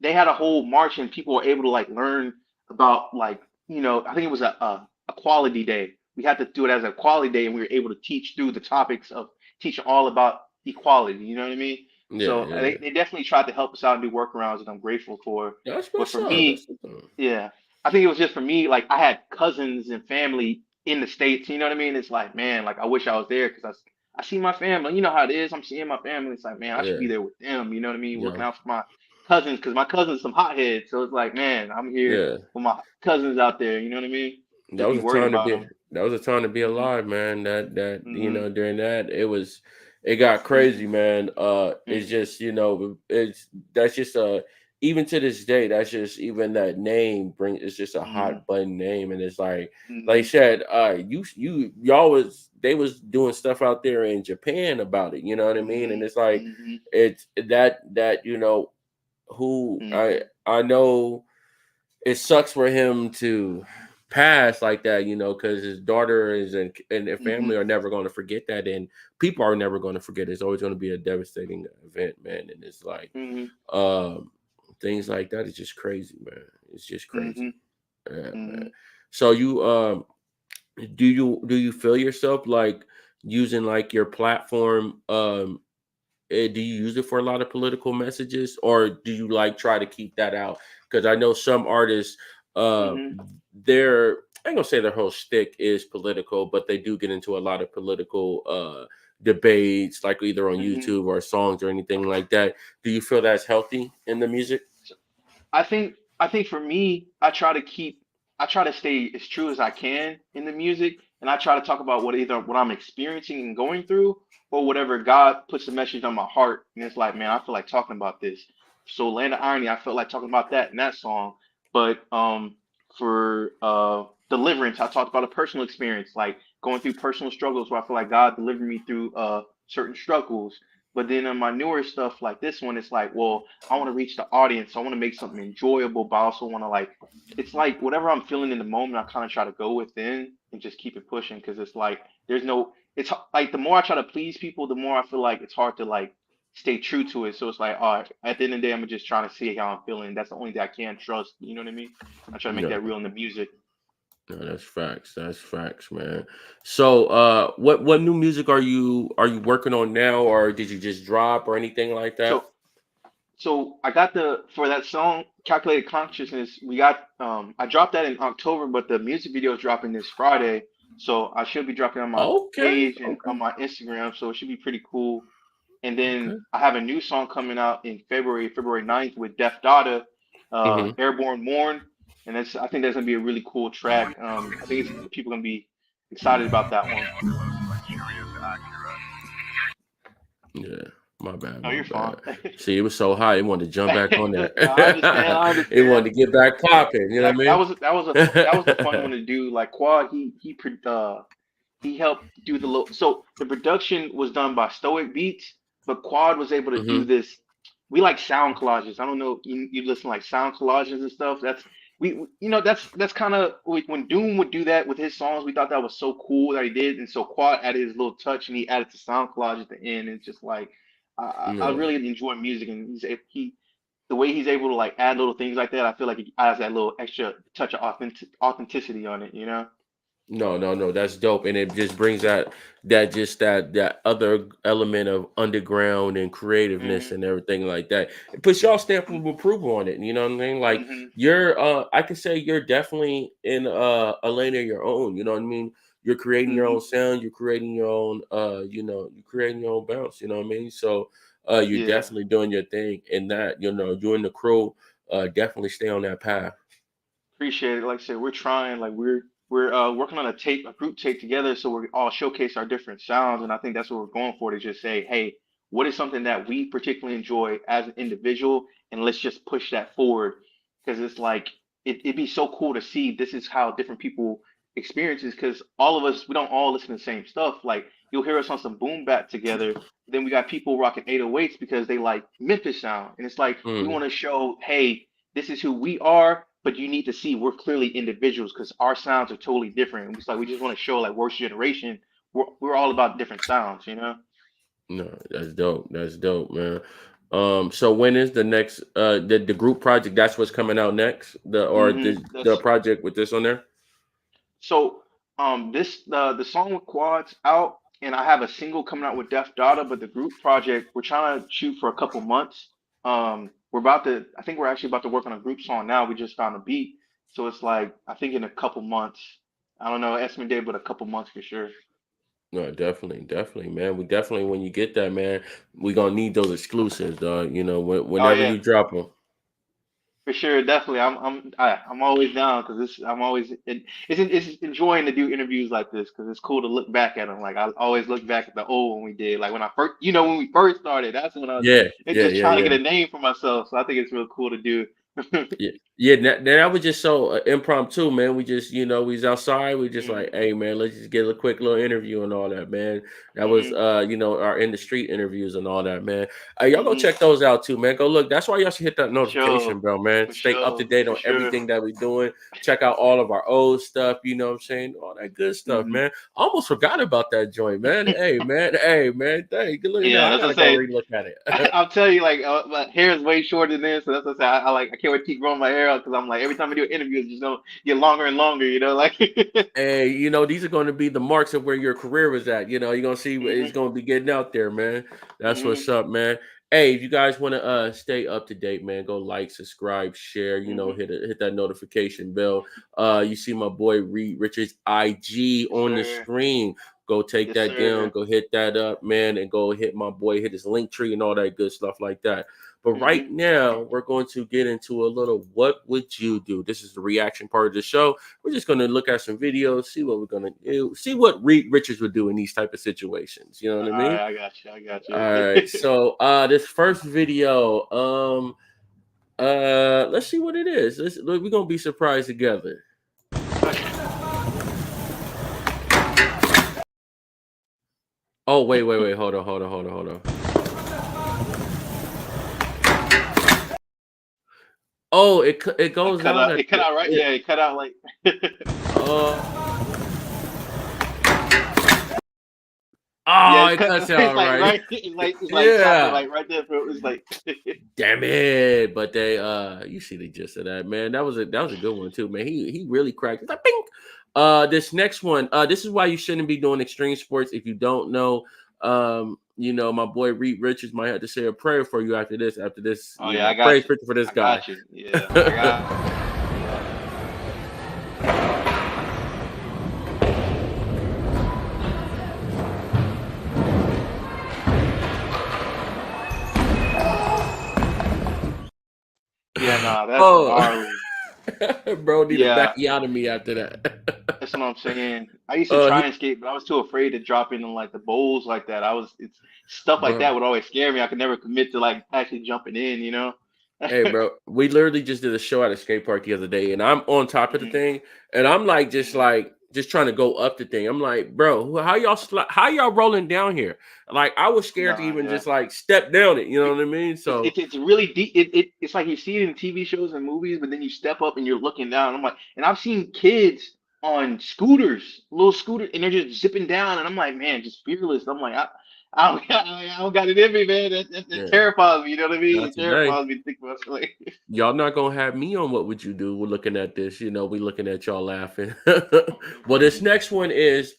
[SPEAKER 4] they had a whole march and people were able to like learn about like, I think it was a equality day. We had to do it as a equality day and we were able to teach through the topics of teaching all about equality. You know what I mean?
[SPEAKER 2] Yeah,
[SPEAKER 4] So
[SPEAKER 2] yeah.
[SPEAKER 4] they definitely tried to help us out and do workarounds that I'm grateful for.
[SPEAKER 2] That's
[SPEAKER 4] But
[SPEAKER 2] what's
[SPEAKER 4] for
[SPEAKER 2] up.
[SPEAKER 4] me,
[SPEAKER 2] That's what's up.
[SPEAKER 4] yeah, I think it was just for me, like I had cousins and family in the States, you know what I mean? It's like, man, like I wish I was there because I see my family. You know how it is. I'm seeing my family. It's like, man, I should
[SPEAKER 2] Yeah,
[SPEAKER 4] be there with them. You know what I mean? Looking
[SPEAKER 2] yeah.
[SPEAKER 4] out for my cousins, because my cousins some hotheads. So it's like, man, I'm here
[SPEAKER 2] Yeah.
[SPEAKER 4] with my cousins out there. You know what I mean?
[SPEAKER 2] That
[SPEAKER 4] Just
[SPEAKER 2] was
[SPEAKER 4] be
[SPEAKER 2] a
[SPEAKER 4] worried
[SPEAKER 2] time to
[SPEAKER 4] about
[SPEAKER 2] be.
[SPEAKER 4] them.
[SPEAKER 2] That was a time to be
[SPEAKER 4] Hmm.
[SPEAKER 2] alive, man.
[SPEAKER 4] Hmm.
[SPEAKER 2] During that it got crazy, man. It's
[SPEAKER 4] Hmm.
[SPEAKER 2] just it's that's just even to this day, that's just even that name it's just a
[SPEAKER 4] Hmm.
[SPEAKER 2] hot button name, and it's like I
[SPEAKER 4] Hmm.
[SPEAKER 2] said, y'all they was doing stuff out there in Japan about it. You know what I mean? And
[SPEAKER 4] Hmm.
[SPEAKER 2] it's like
[SPEAKER 4] Hmm.
[SPEAKER 2] it's that who
[SPEAKER 4] Hmm.
[SPEAKER 2] I know it sucks for him to pass like that, because his daughter and their family
[SPEAKER 4] Hmm.
[SPEAKER 2] are never going to forget that, and people are never going to forget. It's always going to be a devastating event, man. And it's like,
[SPEAKER 4] Hmm.
[SPEAKER 2] um, things like that is just crazy, man. It's just crazy,
[SPEAKER 4] Hmm.
[SPEAKER 2] yeah, man.
[SPEAKER 4] Hmm.
[SPEAKER 2] So do you feel yourself like using like your platform? Do you use it for a lot of political messages, or do you like try to keep that out? Because I know some artists, uh,
[SPEAKER 4] Hmm.
[SPEAKER 2] their I ain't gonna say their whole shtick is political, but they do get into a lot of political debates, like either on
[SPEAKER 4] Hmm.
[SPEAKER 2] YouTube or songs or anything like that. Do you feel that's healthy in the music?
[SPEAKER 4] I think for me, I try to stay as true as I can in the music, and I try to talk about what I'm experiencing and going through, or whatever God puts a message on my heart, and it's like, man, I feel like talking about this. So Land of Irony, I felt like talking about that in that song. But for Deliverance, I talked about a personal experience, like going through personal struggles where I feel like God delivered me through certain struggles. But then on my newer stuff like this one, it's like, well, I want to reach the audience. I want to make something enjoyable, but I also want to like, it's like whatever I'm feeling in the moment, I kind of try to go within and just keep it pushing because it's like like the more I try to please people, the more I feel like it's hard to like stay true to it. So it's like, all right, at the end of the day, I'm just trying to see how I'm feeling. That's the only thing I can trust. You know what I mean? I try to make that
[SPEAKER 2] No,
[SPEAKER 4] real in the music.
[SPEAKER 2] no, that's facts. That's facts, man. So, what new music are you working on now, or did you just drop or anything like that?
[SPEAKER 4] So I got the for that song Calculated Consciousness, we got I dropped that in October, but the music video is dropping this Friday. So I should be dropping on my
[SPEAKER 2] Okay,
[SPEAKER 4] page and on
[SPEAKER 2] okay,
[SPEAKER 4] my Instagram, so it should be pretty cool. And then
[SPEAKER 2] okay.
[SPEAKER 4] I have a new song coming out in February 9th with Def Dada,
[SPEAKER 2] Mm-hmm.
[SPEAKER 4] Airborne Morn. And I think that's gonna be a really cool track. I think people gonna be excited about that one.
[SPEAKER 2] Yeah, my bad,
[SPEAKER 4] No,
[SPEAKER 2] my
[SPEAKER 4] you're fine.
[SPEAKER 2] bad. See, it was so high, it wanted to jump back on there.
[SPEAKER 4] I understand. I
[SPEAKER 2] It wanted
[SPEAKER 4] understand.
[SPEAKER 2] to get back popping. You know
[SPEAKER 4] That
[SPEAKER 2] what
[SPEAKER 4] that
[SPEAKER 2] I
[SPEAKER 4] was that was a
[SPEAKER 2] mean?
[SPEAKER 4] that was the fun one to do. Like Quad, he helped do so the production was done by Stoic Beats, but Quad was able to do
[SPEAKER 2] Hmm.
[SPEAKER 4] this. We like sound collages. I don't know if you listen to like sound collages and stuff. That's that's kind of when Doom would do that with his songs. We thought that was so cool that he did, and so Quad added his little touch and he added the sound collage at the end. And it's just like I
[SPEAKER 2] Yeah.
[SPEAKER 4] really enjoy music, and he the way he's able to like add little things like that. I feel like it adds that little extra touch of authenticity on it. You know.
[SPEAKER 2] No, no, no. That's dope, and it just brings that other element of underground and creativeness
[SPEAKER 4] Hmm.
[SPEAKER 2] and everything like that. It puts y'all stamp of approval on it. You know what I mean? Like
[SPEAKER 4] Hmm.
[SPEAKER 2] I can say you're definitely in a lane of your own. You know what I mean? You're creating your own
[SPEAKER 4] Hmm.
[SPEAKER 2] sound. You're creating your own. You're creating your own bounce. You know what I mean? So, you're
[SPEAKER 4] Yeah.
[SPEAKER 2] definitely doing your thing, and that you and the crew, definitely stay on that path.
[SPEAKER 4] Appreciate it. Like I said, we're trying. Like we're working on a group tape together, so we all showcase our different sounds. And I think that's what we're going for to just say, hey, what is something that we particularly enjoy as an individual, and let's just push that forward. Because it's like it'd be so cool to see this is how different people experiences. Because all of us, we don't all listen to the same stuff. Like you'll hear us on some boom bap together. Then we got people rocking 808s because they like Memphis sound, and it's like we
[SPEAKER 2] Mm.
[SPEAKER 4] want to show, hey, this is who we are, but you need to see we're clearly individuals because our sounds are totally different. And it's like we just want to show like worst generation, we're all about different sounds, you know?
[SPEAKER 2] No, that's dope. That's dope, man. So when is the next the group project? That's what's coming out next. The
[SPEAKER 4] That's
[SPEAKER 2] project with this on there.
[SPEAKER 4] so this the song with Quads out, and I have a single coming out with Def Data, but the group project we're trying to shoot for a couple months. I think we're actually about to work on a group song now. We just found a beat, so it's like I think in a couple months. I don't know estimate date, but a couple months for sure.
[SPEAKER 2] No, definitely, definitely, man. We definitely when you get that, man, we gonna need those exclusives, dog.
[SPEAKER 4] Oh
[SPEAKER 2] Whenever
[SPEAKER 4] yeah.
[SPEAKER 2] you drop them.
[SPEAKER 4] For sure, definitely. I'm always down because it's enjoying to do interviews like this because it's cool to look back at them. Like I always look back at the old one we did. Like when I first, when we first started, that's when I was
[SPEAKER 2] Yeah, yeah,
[SPEAKER 4] just
[SPEAKER 2] yeah,
[SPEAKER 4] trying to
[SPEAKER 2] yeah.
[SPEAKER 4] get a name for myself. So I think it's real cool to do.
[SPEAKER 2] Yeah, yeah. That was just so impromptu, man. We just, we was outside. We just like,
[SPEAKER 4] Hmm.
[SPEAKER 2] hey, man, let's just get a quick little interview and all that, man. That was,
[SPEAKER 4] Hmm.
[SPEAKER 2] our in the street interviews and all that, man. Y'all go
[SPEAKER 4] Hmm.
[SPEAKER 2] check those out too, man. Go look. That's why y'all should hit that
[SPEAKER 4] For sure.
[SPEAKER 2] notification bell, man.
[SPEAKER 4] For
[SPEAKER 2] Stay up to
[SPEAKER 4] sure.
[SPEAKER 2] date
[SPEAKER 4] For
[SPEAKER 2] on
[SPEAKER 4] sure.
[SPEAKER 2] everything that we're doing. Check out all of our old stuff. You know what I'm saying? All that good stuff,
[SPEAKER 4] Hmm.
[SPEAKER 2] man. Almost forgot about that joint, man. Hey, man. Hey, man. Hey, good look at that.
[SPEAKER 4] Yeah,
[SPEAKER 2] I
[SPEAKER 4] that's what
[SPEAKER 2] gotta
[SPEAKER 4] I
[SPEAKER 2] go
[SPEAKER 4] say.
[SPEAKER 2] relook at it.
[SPEAKER 4] I'll tell you, like, my hair is way shorter than this, so that's what I say. I can't wait to keep growing my hair out because I'm like, every time I do an interview, it's just gonna get longer and longer, like.
[SPEAKER 2] Hey, these are going to be the marks of where your career was at. You're going to see it's
[SPEAKER 4] Hmm.
[SPEAKER 2] going to be getting out there, man. That's
[SPEAKER 4] Hmm.
[SPEAKER 2] what's up, man. Hey, if you guys want to stay up to date, man, go like, subscribe, share,
[SPEAKER 4] Hmm.
[SPEAKER 2] hit that notification bell. You see my boy Reed RiChords IG
[SPEAKER 4] Yes,
[SPEAKER 2] on the
[SPEAKER 4] sir.
[SPEAKER 2] screen. Go take
[SPEAKER 4] Yes,
[SPEAKER 2] that down,
[SPEAKER 4] sir.
[SPEAKER 2] go hit that up, man, and go hit my boy, hit his link tree and all that good stuff like that. But right
[SPEAKER 4] Hmm.
[SPEAKER 2] now, we're going to get into a little what would you do? This is the reaction part of the show. We're just going to look at some videos, see what we're going to do, see what Reed Richards would do in these type of situations. You know
[SPEAKER 4] All
[SPEAKER 2] what I mean?
[SPEAKER 4] right, I got you. I got
[SPEAKER 2] All
[SPEAKER 4] you.
[SPEAKER 2] right. So this first video, let's see what it is. We're going to be surprised together. Oh, wait. Hold on. Oh, it goes
[SPEAKER 4] Cut
[SPEAKER 2] out
[SPEAKER 4] out.
[SPEAKER 2] at
[SPEAKER 4] It cut out right. Yeah, it cut out like.
[SPEAKER 2] oh,
[SPEAKER 4] Yeah,
[SPEAKER 2] it cuts
[SPEAKER 4] it's
[SPEAKER 2] out
[SPEAKER 4] like
[SPEAKER 2] right.
[SPEAKER 4] right. It's like stopping
[SPEAKER 2] Yeah.
[SPEAKER 4] like right there. It's like.
[SPEAKER 2] Damn it! But they, you see the gist of that, man. That was a good one too, man. He really cracked. It's like, bing. This next one, this is why you shouldn't be doing extreme sports if you don't know. My boy Reed Richards might have to say a prayer for you after this. After this,
[SPEAKER 4] Oh yeah, I
[SPEAKER 2] pray
[SPEAKER 4] got you.
[SPEAKER 2] for this
[SPEAKER 4] I
[SPEAKER 2] guy.
[SPEAKER 4] got you. Yeah, I got. Yeah, nah, that's
[SPEAKER 2] Oh,
[SPEAKER 4] gnarly.
[SPEAKER 2] bro, need a
[SPEAKER 4] Yeah,
[SPEAKER 2] backiotomy after that.
[SPEAKER 4] that's what I'm saying. I used to try
[SPEAKER 2] He,
[SPEAKER 4] and skate, but I was too afraid to drop in like the bowls like that. It's stuff like
[SPEAKER 2] bro.
[SPEAKER 4] that would always scare me. I could never commit to like actually jumping in.
[SPEAKER 2] Hey, bro, we literally just did a show at a skate park the other day, and I'm on top of the
[SPEAKER 4] Hmm.
[SPEAKER 2] thing, and I'm
[SPEAKER 4] Hmm.
[SPEAKER 2] just trying to go up the thing. I'm like, bro, how y'all rolling down here? Like, I was scared to
[SPEAKER 4] Nah,
[SPEAKER 2] even
[SPEAKER 4] yeah.
[SPEAKER 2] just like step down it. You know what I mean? So
[SPEAKER 4] It's really deep. It's like you see it in TV shows and movies, but then you step up and you're looking down. I'm like, and I've seen kids on scooters, little scooters, and they're just zipping down, and I'm like, man, just fearless. I'm like, I don't got it in me, man. That
[SPEAKER 2] yeah,
[SPEAKER 4] terrifies me. You know what I mean?
[SPEAKER 2] not
[SPEAKER 4] It
[SPEAKER 2] today.
[SPEAKER 4] terrifies me to think about it. Like,
[SPEAKER 2] Y'all not gonna have me on what would you do? We're looking at this, we looking at y'all laughing. Well, this
[SPEAKER 4] mhm.
[SPEAKER 2] next one is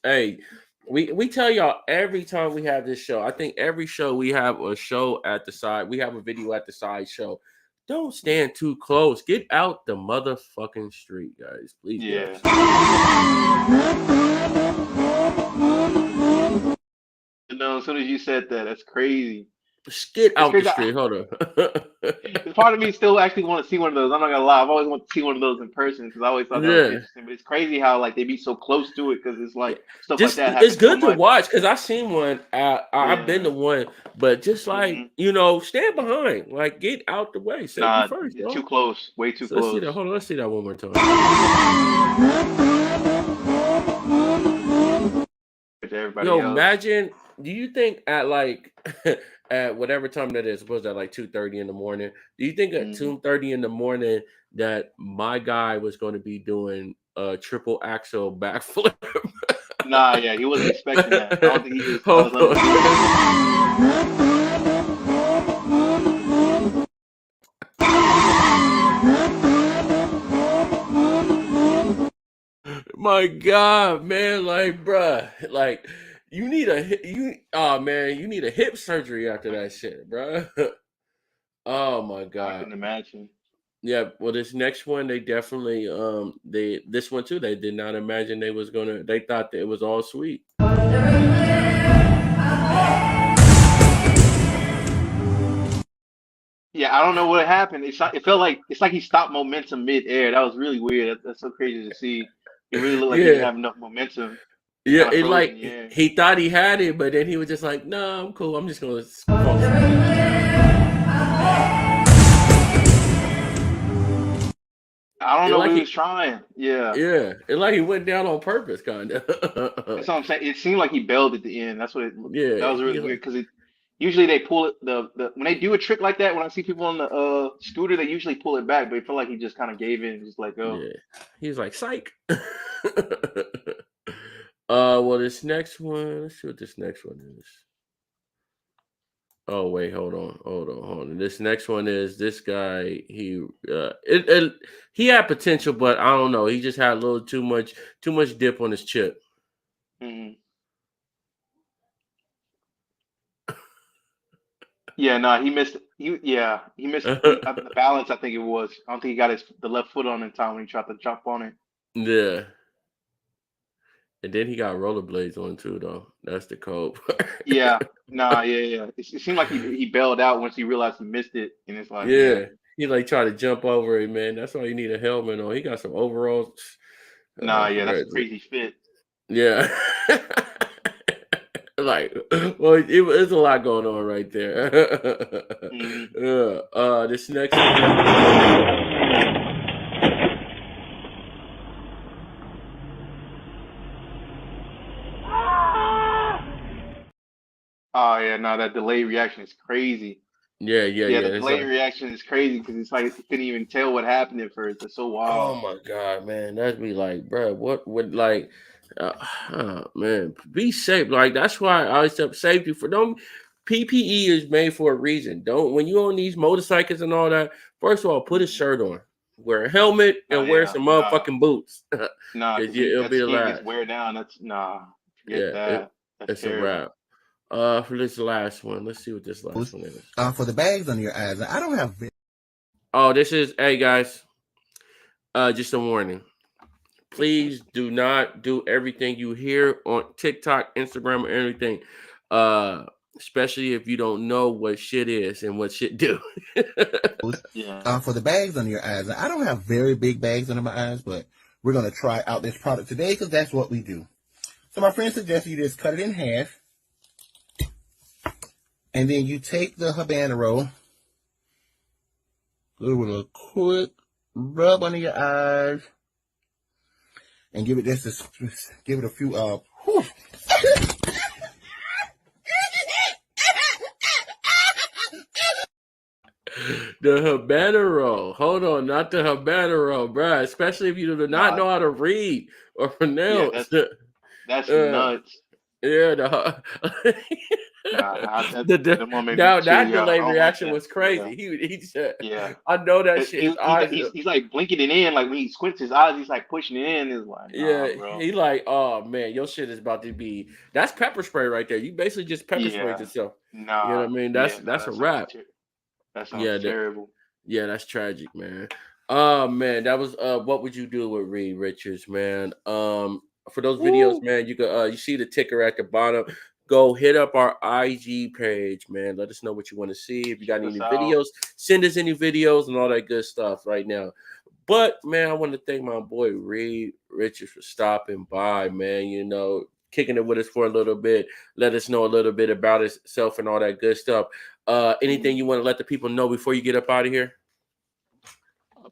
[SPEAKER 2] we tell y'all every time we have this show. I think every show we have a show at the side, we have a video at the side show. Don't stand too close. Get out the motherfucking street, guys. Please get
[SPEAKER 4] Yeah.
[SPEAKER 2] outside.
[SPEAKER 4] As soon as you said that, that's crazy.
[SPEAKER 2] Just get
[SPEAKER 4] It's
[SPEAKER 2] out the
[SPEAKER 4] crazy.
[SPEAKER 2] street. Hold on.
[SPEAKER 4] Part of me still actually want to see one of those. I'm not gonna lie. I've always wanted to see one of those in person because I always thought that was
[SPEAKER 2] Yeah.
[SPEAKER 4] interesting. But it's crazy how like they be so close to it because it's
[SPEAKER 2] Yeah.
[SPEAKER 4] like stuff like
[SPEAKER 2] Just
[SPEAKER 4] that
[SPEAKER 2] it's
[SPEAKER 4] happens so
[SPEAKER 2] good to
[SPEAKER 4] much.
[SPEAKER 2] watch because I seen one. I've been
[SPEAKER 4] Yeah.
[SPEAKER 2] to one, but just like
[SPEAKER 4] Hmm.
[SPEAKER 2] stand behind, like get out the way, safety
[SPEAKER 4] Nah,
[SPEAKER 2] first,
[SPEAKER 4] it's too
[SPEAKER 2] bro.
[SPEAKER 4] close. Way too
[SPEAKER 2] So let's see that.
[SPEAKER 4] close.
[SPEAKER 2] Hold on, let's see that one more time.
[SPEAKER 4] To everybody
[SPEAKER 2] Yo,
[SPEAKER 4] else.
[SPEAKER 2] imagine. Do you think at like at whatever time that is, suppose at like 2:30 in the morning? Do you think at
[SPEAKER 4] Hmm.
[SPEAKER 2] 2:30 in the morning that my guy was going to be doing a triple axle backflip?
[SPEAKER 4] Nah, yeah, he wasn't expecting that. I don't think he was. I
[SPEAKER 2] Hold
[SPEAKER 4] was
[SPEAKER 2] on.
[SPEAKER 4] undefeated.
[SPEAKER 2] My God, man, like, bruh, like, you need a hip surgery after that shit, bruh. Oh my
[SPEAKER 4] I
[SPEAKER 2] God.
[SPEAKER 4] couldn't imagine.
[SPEAKER 2] Yeah, well, this next one, they definitely, this one too, they did not imagine they thought that it was all sweet.
[SPEAKER 4] Yeah, Yeah, I don't know what happened. It felt like it's like he stopped momentum mid-air. That was really weird. That's so crazy to see. It really looked like he didn't
[SPEAKER 2] Yeah,
[SPEAKER 4] have enough momentum. He
[SPEAKER 2] yeah.
[SPEAKER 4] kind of
[SPEAKER 2] It
[SPEAKER 4] froze in
[SPEAKER 2] like
[SPEAKER 4] the air.
[SPEAKER 2] he thought he had it, but then he was just like, "No, I'm cool. I'm just gonna fall asleep."
[SPEAKER 4] I don't
[SPEAKER 2] It
[SPEAKER 4] know what
[SPEAKER 2] like
[SPEAKER 4] he
[SPEAKER 2] he,
[SPEAKER 4] was trying. Yeah,
[SPEAKER 2] yeah. It like he went down on purpose, kind of.
[SPEAKER 4] that's what I'm saying. It seemed like he bailed at the end.
[SPEAKER 2] Yeah,
[SPEAKER 4] That was
[SPEAKER 2] he
[SPEAKER 4] really
[SPEAKER 2] like,
[SPEAKER 4] weird because it usually they pull it the when they do a trick like that. When I see people on the scooter, they usually pull it back, but it felt like he just kind of gave in and just let go.
[SPEAKER 2] yeah. He was like, "Psych." Well, this next one. Let's see what this next one is. Oh wait, hold on. This next one is this guy. He had potential, but I don't know. He just had a little too much dip on his chip.
[SPEAKER 4] Hmm. Yeah, no, he missed. He missed the balance. I think it was. I don't think he got the left foot on in time when he tried to jump on it.
[SPEAKER 2] Yeah, and then he got rollerblades on too, though. That's the cold part.
[SPEAKER 4] Yeah, nah, yeah. It seemed like he bailed out once he realized he missed it, and it's like,
[SPEAKER 2] Yeah,
[SPEAKER 4] man,
[SPEAKER 2] he like tried to jump over it, man. That's why you need a helmet on. He got some overalls.
[SPEAKER 4] nah, yeah, that's a
[SPEAKER 2] Crazy.
[SPEAKER 4] crazy fit.
[SPEAKER 2] Yeah. Like, well, it's a lot going on right there.
[SPEAKER 4] Hmm.
[SPEAKER 2] Yeah. This next one.
[SPEAKER 4] Oh yeah, no, that delay reaction is crazy.
[SPEAKER 2] Yeah, yeah,
[SPEAKER 4] Yeah,
[SPEAKER 2] yeah.
[SPEAKER 4] the
[SPEAKER 2] It's
[SPEAKER 4] delay
[SPEAKER 2] like,
[SPEAKER 4] reaction is crazy because it's like you couldn't even tell what happened at first. That's so
[SPEAKER 2] oh
[SPEAKER 4] wild.
[SPEAKER 2] my god, man, that'd be like, bro, what would like, uh, oh, man, be safe. Like that's why I always tell safety for them. PPE is made for a reason. Don't when you on these motorcycles and all that. First of all, put a
[SPEAKER 4] Hmm.
[SPEAKER 2] shirt on, wear a helmet,
[SPEAKER 4] Nah,
[SPEAKER 2] and wear
[SPEAKER 4] yeah,
[SPEAKER 2] some
[SPEAKER 4] nah,
[SPEAKER 2] motherfucking boots,
[SPEAKER 4] nah,
[SPEAKER 2] because
[SPEAKER 4] because
[SPEAKER 2] it'll
[SPEAKER 4] that
[SPEAKER 2] be the
[SPEAKER 4] skin gets
[SPEAKER 2] last.
[SPEAKER 4] wear down. That's nah, forget
[SPEAKER 2] Yeah,
[SPEAKER 4] that. That's
[SPEAKER 2] it's a
[SPEAKER 4] terrible.
[SPEAKER 2] wrap. For this last one, let's see what this last one is.
[SPEAKER 1] For the bags under your eyes. I don't have.
[SPEAKER 2] Oh, this is hey guys. Just a warning. Please do not do everything you hear on TikTok, Instagram, or anything. Uh, Especially if you don't know what shit is and what shit do.
[SPEAKER 4] Yeah.
[SPEAKER 1] For the bags under your eyes. I don't have very big bags under my eyes, but we're going to try out this product today because that's what we do. So my friend suggests you just cut it in half, and then you take the habanero, do it with a quick rub under your eyes, and give it give it a few whew.
[SPEAKER 2] The habanero. Hold on, not the habanero, bruh. Especially if you do not
[SPEAKER 4] Nah,
[SPEAKER 2] know how to read or
[SPEAKER 4] yeah,
[SPEAKER 2] pronounce.
[SPEAKER 4] that's
[SPEAKER 2] Uh,
[SPEAKER 4] nuts.
[SPEAKER 2] yeah,
[SPEAKER 4] Nah,
[SPEAKER 2] the
[SPEAKER 4] that one made me
[SPEAKER 2] now
[SPEAKER 4] chill
[SPEAKER 2] that
[SPEAKER 4] you out.
[SPEAKER 2] delay
[SPEAKER 4] I don't like
[SPEAKER 2] reaction
[SPEAKER 4] that.
[SPEAKER 2] was
[SPEAKER 4] Yeah,
[SPEAKER 2] crazy. He said,
[SPEAKER 4] yeah.
[SPEAKER 2] "I know that
[SPEAKER 4] 'Cause
[SPEAKER 2] shit." His eyes,
[SPEAKER 4] he's like blinking it in, like when he squints his eyes, he's like pushing it in. It's like, nah,
[SPEAKER 2] yeah,
[SPEAKER 4] bro.
[SPEAKER 2] he like, "Oh man, your shit is about to be." That's pepper spray right there. You basically just pepper sprayed
[SPEAKER 4] Yeah,
[SPEAKER 2] yourself. You know
[SPEAKER 4] nah,
[SPEAKER 2] what I mean?
[SPEAKER 4] yeah, no,
[SPEAKER 2] That's a wrap.
[SPEAKER 4] that sounds
[SPEAKER 2] Yeah,
[SPEAKER 4] terrible.
[SPEAKER 2] yeah, that's tragic, man. Oh man, that was what would you do with Reed Richards, man? For those videos,
[SPEAKER 4] Woo,
[SPEAKER 2] man, you can you see the ticker at the bottom. Go hit up our IG page, man. Let us know what you want to see. If you got
[SPEAKER 4] check
[SPEAKER 2] any
[SPEAKER 4] us out.
[SPEAKER 2] videos, send us any videos and all that good stuff right now. But man, I want to thank my boy Reed Richards for stopping by, man. You know, kicking it with us for a little bit. Let us know a little bit about himself and all that good stuff. Anything
[SPEAKER 4] Mm.
[SPEAKER 2] you want to let the people know before you get up out of here?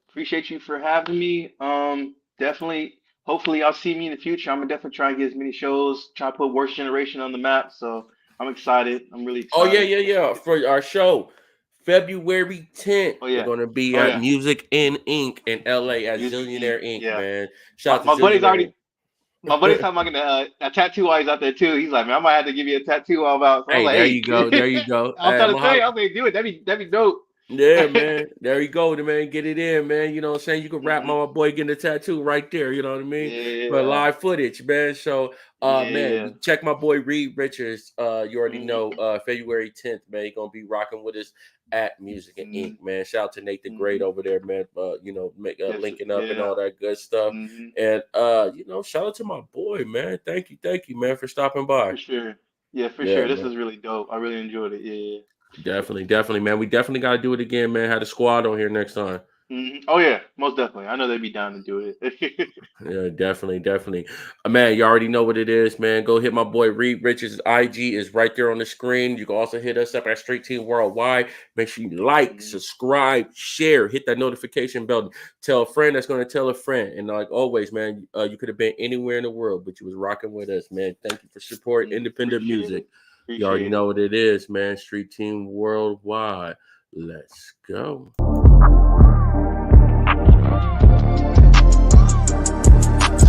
[SPEAKER 4] Appreciate you for having me. Definitely. Hopefully, y'all see me in the future. I'm gonna definitely try and get as many shows. Try to put Worst Generation on the map. So I'm excited. I'm really
[SPEAKER 2] Oh yeah,
[SPEAKER 4] excited.
[SPEAKER 2] yeah,
[SPEAKER 4] Let's
[SPEAKER 2] yeah.
[SPEAKER 4] make it.
[SPEAKER 2] For our show, February 10th,
[SPEAKER 4] Oh
[SPEAKER 2] we're
[SPEAKER 4] yeah.
[SPEAKER 2] gonna be
[SPEAKER 4] Oh
[SPEAKER 2] at
[SPEAKER 4] yeah.
[SPEAKER 2] Music in Ink in LA at
[SPEAKER 4] Music Inc.
[SPEAKER 2] Zillionaire Inc.
[SPEAKER 4] Yeah.
[SPEAKER 2] Man, shout
[SPEAKER 4] My
[SPEAKER 2] out to
[SPEAKER 4] my buddy's
[SPEAKER 2] Zillionaire
[SPEAKER 4] already. My buddy's talking about getting a tattoo while he's out there too. He's like, man, I might have to give you a tattoo all about. So I was
[SPEAKER 2] Hey,
[SPEAKER 4] like,
[SPEAKER 2] there you go, there you
[SPEAKER 4] hey,
[SPEAKER 2] go.
[SPEAKER 4] I'm trying to tell you,
[SPEAKER 2] Mahalo.
[SPEAKER 4] I'm gonna do it. That'd be dope.
[SPEAKER 2] Yeah, man. There you go, man. Get it in, man. You know what I'm saying? You can rap
[SPEAKER 4] Hmm.
[SPEAKER 2] my boy getting a tattoo right there. You know what I mean? For
[SPEAKER 4] Yeah,
[SPEAKER 2] live footage, man. So man,
[SPEAKER 4] yeah.
[SPEAKER 2] you check my boy Reed Richards. You already know
[SPEAKER 4] Hmm.
[SPEAKER 2] February 10th, man. You're gonna be rocking with us at Music and
[SPEAKER 4] Hmm.
[SPEAKER 2] Ink, man. Shout out to Nate the Great
[SPEAKER 4] Hmm.
[SPEAKER 2] over there, man.
[SPEAKER 4] Yes,
[SPEAKER 2] Linking up and
[SPEAKER 4] yeah.
[SPEAKER 2] all that good stuff.
[SPEAKER 4] Hmm.
[SPEAKER 2] And shout out to my boy, man. Thank you, man, for stopping by.
[SPEAKER 4] For sure. Yeah, for
[SPEAKER 2] Yeah,
[SPEAKER 4] sure. This
[SPEAKER 2] man.
[SPEAKER 4] was really dope. I really enjoyed it. Yeah, yeah.
[SPEAKER 2] Definitely, man. We definitely got to do it again, man. Have the squad on here next time.
[SPEAKER 4] Oh yeah, most definitely. I know they'd be down to do it.
[SPEAKER 2] Yeah, definitely. Man, you already know what it is, man. Go hit my boy Reed RiChords' IG is right there on the screen. You can also hit us up at Street Team Worldwide. Make sure you like, subscribe, share, hit that notification bell. Tell a friend that's going to tell a friend. And like always, man, you could have been anywhere in the world, but you was rocking with us, man. Thank you for supporting independent
[SPEAKER 4] Appreciate
[SPEAKER 2] music.
[SPEAKER 4] it.
[SPEAKER 2] You already
[SPEAKER 4] Appreciate it.
[SPEAKER 2] know what it is, man. Street Team Worldwide. Let's go.